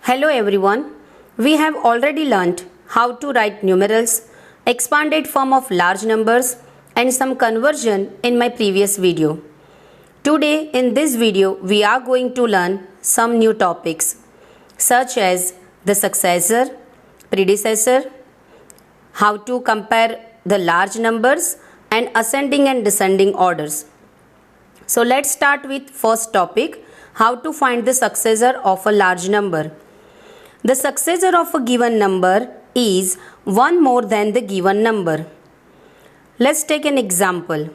Hello everyone. We have already learnt how to write numerals, expanded form of large numbers and some conversion in my previous video. Today in this video we are going to learn some new topics such as the successor, predecessor, how to compare the large numbers and ascending and descending orders. So let's start with first topic, how to find the successor of a large number. The successor of a given number is one more than the given number. Let's take an example.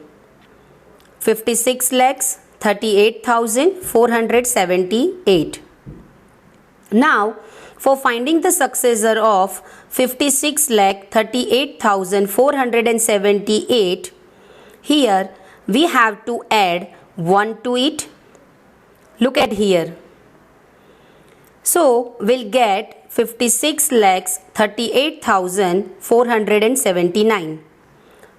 56,38,478. Now, for finding the successor of 56,38,478, here we have to add 1 to it. Look at here. So, we'll get 56,38,479.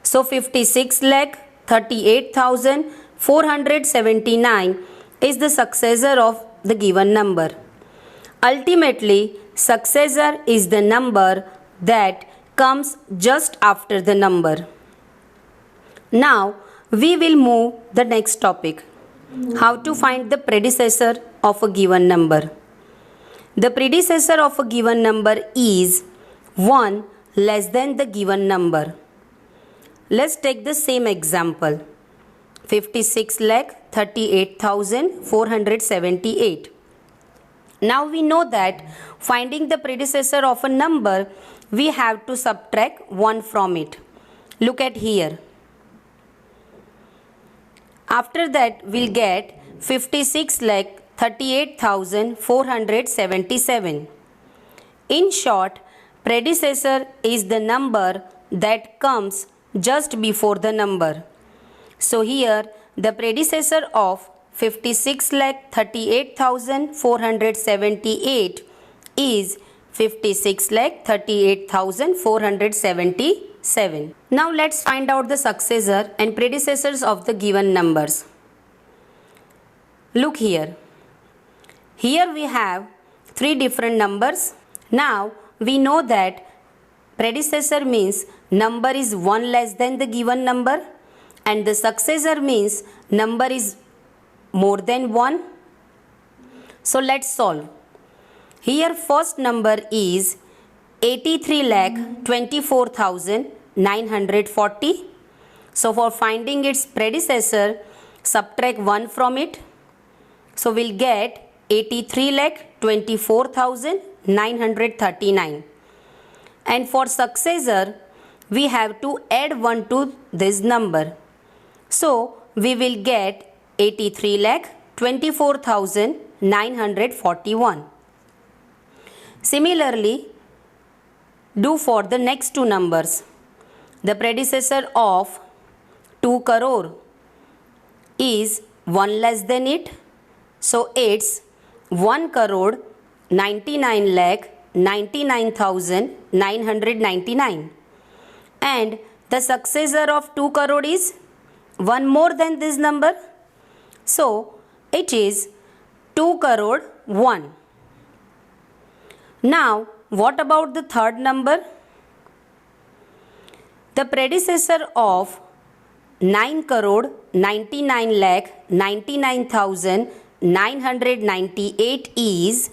So, 56,38,479 is the successor of the given number. Ultimately, successor is the number that comes just after the number. Now, we will move the next topic. How to find the predecessor of a given number. The predecessor of a given number is 1 less than the given number. Let's take the same example. 56,38,478. Now we know that finding the predecessor of a number, we have to subtract 1 from it. Look at here. After that, we'll get 56,38,477. In short, predecessor is the number that comes just before the number. So here, the predecessor of 56,38,478 is 56,38,477. Now let's find out the successor and predecessors of the given numbers. Look here. Here we have 3 different numbers. Now we know that predecessor means number is 1 less than the given number and the successor means number is more than 1. So let's solve. Here first number is 83,24,940. So for finding its predecessor, subtract 1 from it. So we'll get 83,24,939. And for successor, we have to add 1 to this number. So we will get 83,24,941. Similarly, do for the next 2 numbers. The predecessor of 2 crore is 1 less than it. So it's 1 crore 99 lakh 99,999. And the successor of 2 crore is 1 more than this number. So it is 2 crore 1. Now what about the third number? The predecessor of 9 crore 99 lakh 99,998 is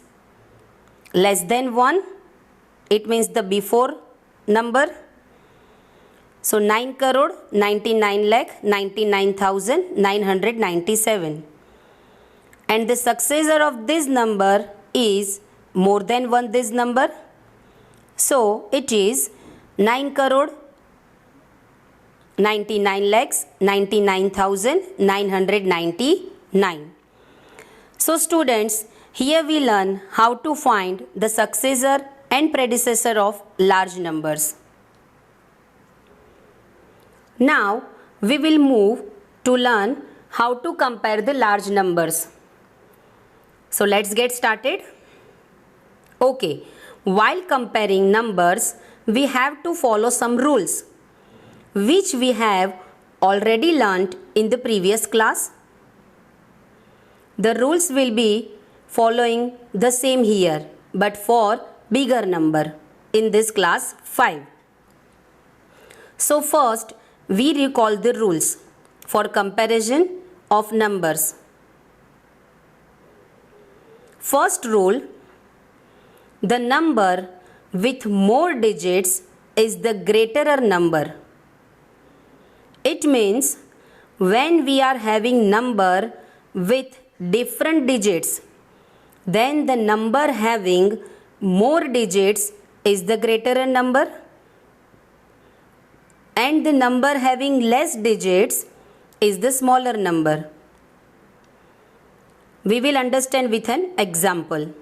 less than 1. It means the before number. So 9 crore 99 lakh 99,997. And the successor of this number is more than 1 this number. So it is 9 crore 99 lakhs 99,999. So students, here we learn how to find the successor and predecessor of large numbers. Now we will move to learn how to compare the large numbers. So let's get started. Okay, while comparing numbers, we have to follow some rules, which we have already learnt in the previous class. The rules will be following the same here. but for bigger number, in this class 5. So first we recall the rules for comparison of numbers. First rule, the number with more digits is the greater number. It means when we are having number with different digits, then the number having more digits is the greater number, and the number having less digits is the smaller number. We will understand with an example.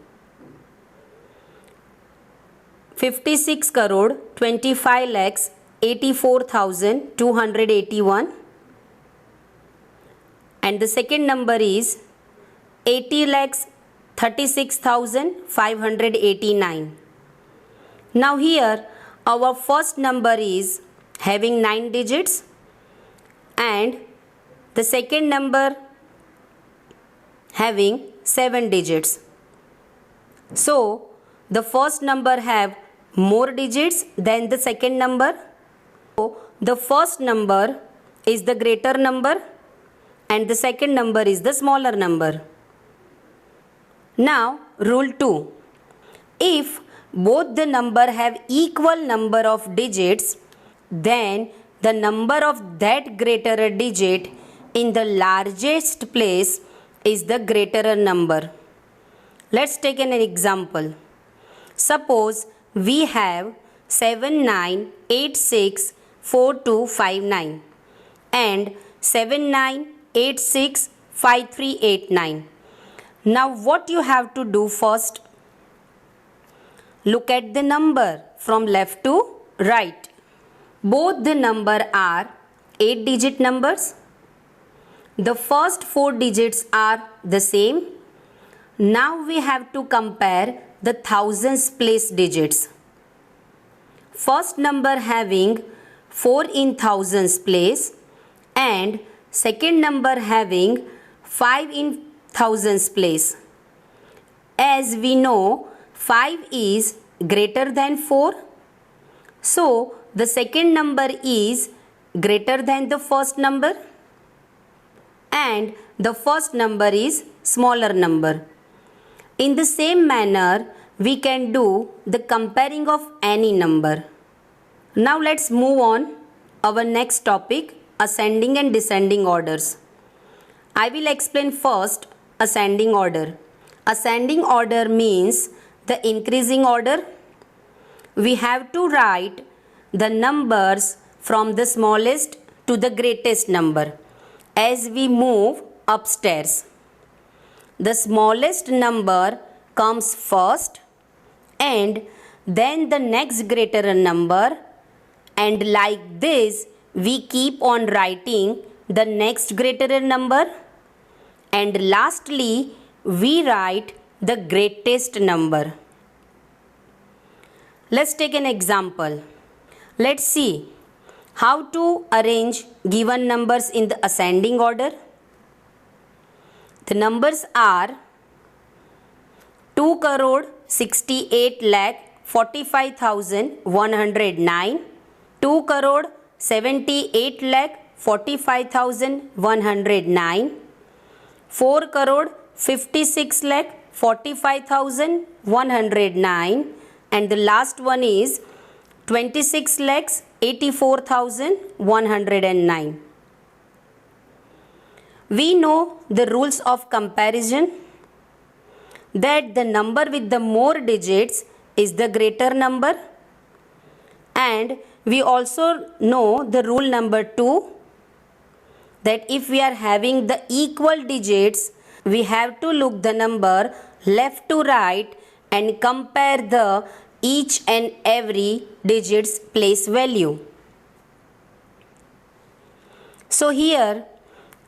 56 crore 25 lakhs 84,281, and the second number is 80 lakhs 36,589. Now here our first number is having 9 digits and the second number having 7 digits. So the first number have more digits than the second number. So the first number is the greater number and the second number is the smaller number. Now rule 2. If both the number have equal number of digits, then the number of that greater digit in the largest place is the greater number. Let's take an example. Suppose we have 79864259 and 79865389. Now what you have to do first? Look at the number from left to right. Both the number are 8-digit numbers. The first 4 digits are the same. Now we have to compare the thousands place digits. First number having 4 in thousands place and second number having 5 in thousands place. As we know, 5 is greater than 4. So the second number is greater than the first number and the first number is smaller number. In the same manner, we can do the comparing of any number. Now let's move on our next topic, ascending and descending orders. I will explain first ascending order. Ascending order means the increasing order. We have to write the numbers from the smallest to the greatest number as we move upstairs. The smallest number comes first and then the next greater number, and like this we keep on writing the next greater number, and lastly we write the greatest number. Let's take an example. Let's see how to arrange given numbers in the ascending order. The numbers are 2 crore 68 lakh 45,109, 2 crore 78 lakh 45,109, 4 crore 56 lakh 45,109, and the last one is 26 lakhs 84,109. We know the rules of comparison, that the number with the more digits is the greater number, and we also know the rule number 2, that if we are having the equal digits, we have to look the number left to right and compare the each and every digit's place value. So here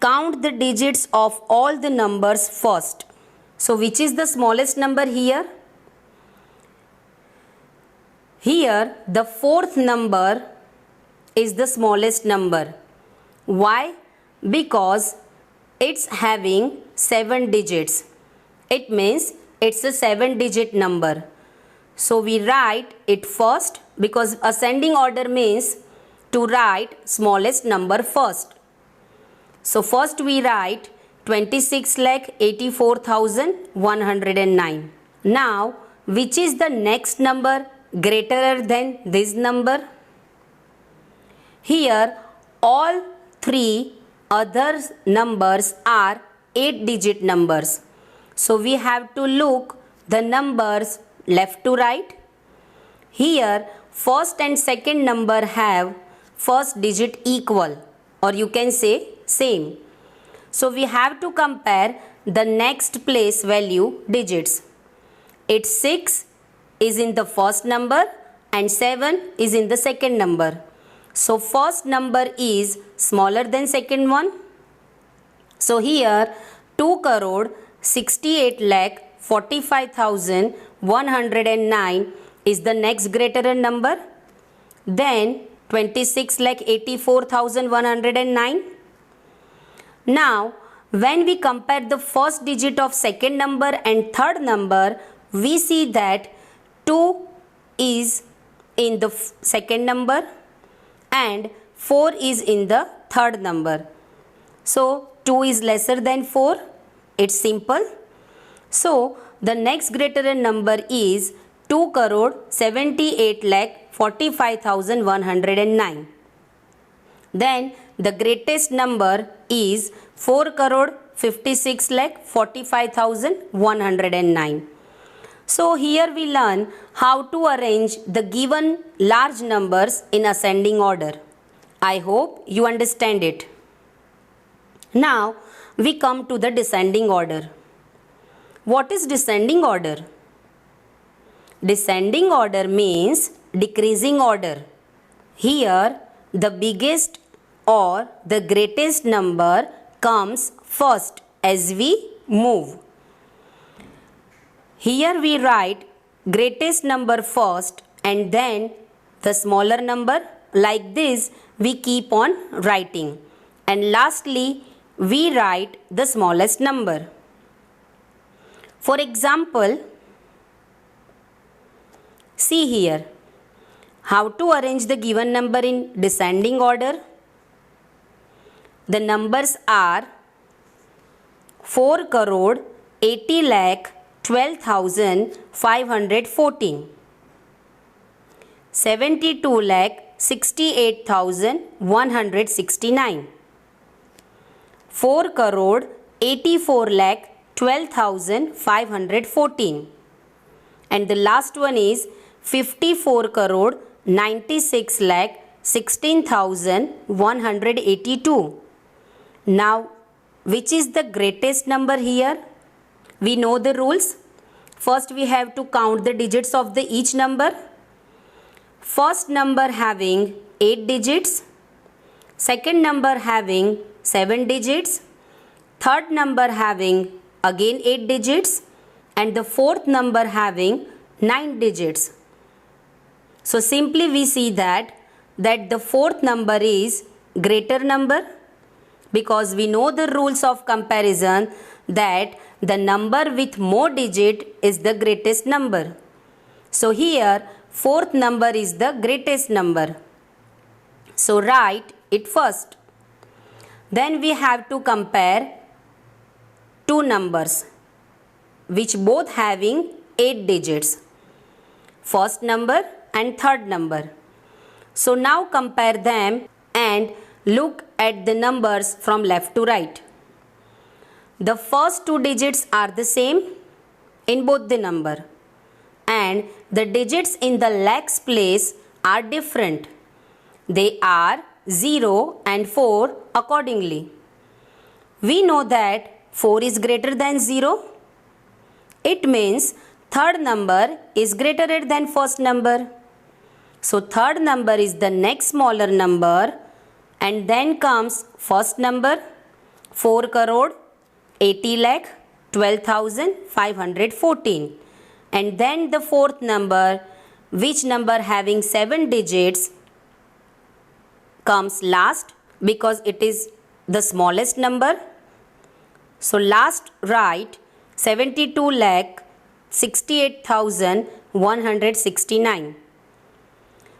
count the digits of all the numbers first. So which is the smallest number here? Here the fourth number is the smallest number. Why? Because it's having 7 digits. It means it's a 7-digit number. So we write it first because ascending order means to write smallest number first. So first we write 26,84,109. Now which is the next number greater than this number? Here all three other numbers are 8-digit numbers. So we have to look the numbers left to right. Here first and second number have first digit equal, or you can say same. So we have to compare the next place value digits. 6 is in the first number and 7 is in the second number. So first number is smaller than second one. So here 2,68,45,109 is the next greater number. Then 26,84,109. Now when we compare the first digit of second number and third number, we see that 2 is in the second number and 4 is in the third number. So 2 is lesser than 4. It's simple. So the next greater number is 2,78,45,109. Then the greatest number is 4,56,45,109. So here we learn how to arrange the given large numbers in ascending order. I hope you understand it. Now we come to the descending order. What is descending order? Descending order means decreasing order. Here the biggest or the greatest number comes first as we move. Here we write greatest number first and then the smaller number. Like this we keep on writing. And lastly we write the smallest number. For example, see here how to arrange the given number in descending order. The numbers are 4,80,12,514, 72,68,169, 4,84,12,514, and the last one is 54,96,16,182. Now which is the greatest number here? We know the rules. First we have to count the digits of the each number. First number having 8 digits, second number having 7 digits, third number having again 8 digits, and the fourth number having 9 digits. So simply we see that the fourth number is greater number, because we know the rules of comparison that the number with more digit is the greatest number. So here fourth number is the greatest number. So write it first. Then we have to compare two numbers which both having 8 digits. First number and third number. So now compare them and look at the numbers from left to right. The first two digits are the same in both the number, and the digits in the lakhs place are different. They are 0 and 4 accordingly. We know that 4 is greater than 0. It means third number is greater than first number. So third number is the next smaller number, and then comes first number 4,80,12,514, and then the fourth number, which number having 7 digits comes last because it is the smallest number. So last write 68,169.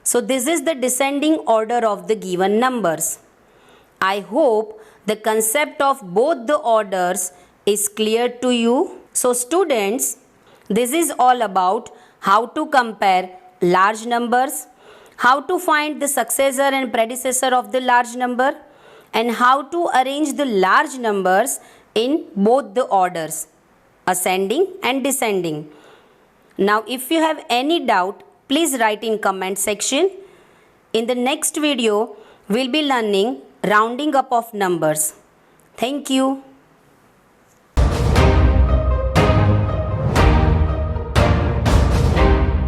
So this is the descending order of the given numbers. I hope the concept of both the orders is clear to you. So students, this is all about how to compare large numbers, how to find the successor and predecessor of the large number, and how to arrange the large numbers in both the orders, ascending and descending. Now if you have any doubt, please write in comment section. In the next video, we'll be learning rounding up of numbers. Thank you.